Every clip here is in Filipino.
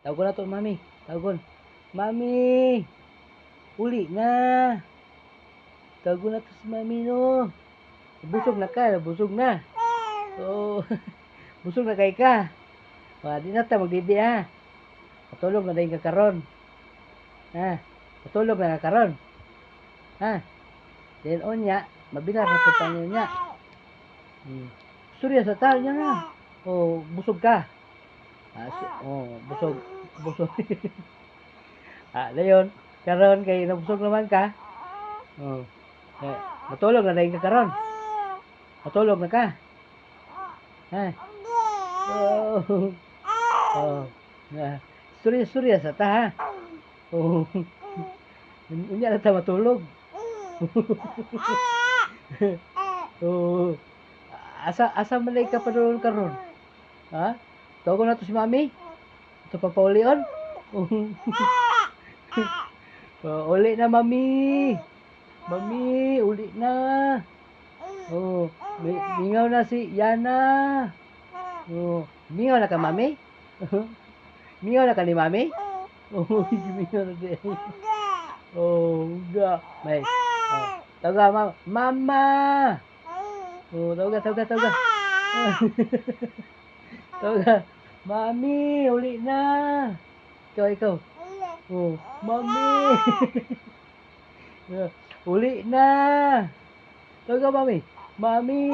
Tawagon na to, mami. Tawagon. Mami! Uli na! Tawagon na to si mami, no. Busog na ka, busog na. Oh, busog na kay ka. Di na ta magdidi ha. Patulog na dahin ka karon. Ha? Patulog na ka karon. Ha? Then onya, mabinar na punta niyo niya. Surya sa tal niya na. Oh, busog ka. Busog. Busog. Dayon. Karon kay nabusog naman ka. Oh. Matulog na dahin ka karon. Matulog na ka. Ha? Oh. Oh. Surya sa ta ha. Oh. Unya na ta matulog. Oh. Asa malay ka pa doon karon? Ha? Tawagon na to si mami. Ito pa paulion. Uli na mami. Mami, uli na. Oh, mingaw na si Yana. Oh, mingaw na ka mami? Mingaw na ka ni mami? Oh, mingaw na di. Oh, uga. May. Tawaga mama. Oh, tawaga. Tawaga. Mami, uli na. Ikaw. Oh, mami. Uli na. Tawaga mami. Mami.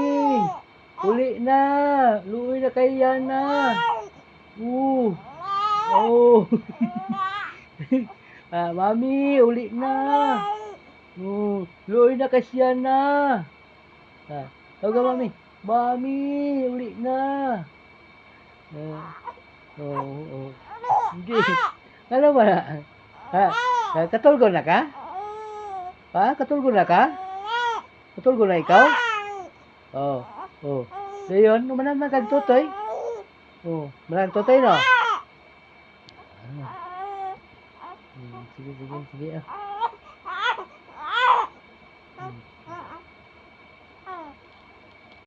Uli na. Luoy na kay Yana. Oh. Mami, uli na. Luoy na kay Yana. Tawaga mami. Mami, uli na. Hindi. Ano ba na? Katulgo na ka? Ha? Katulgo na ka? Katulgo na ikaw? Oh. Dayon, naman kagtutoy. Oh, manang tutoy no? Sige.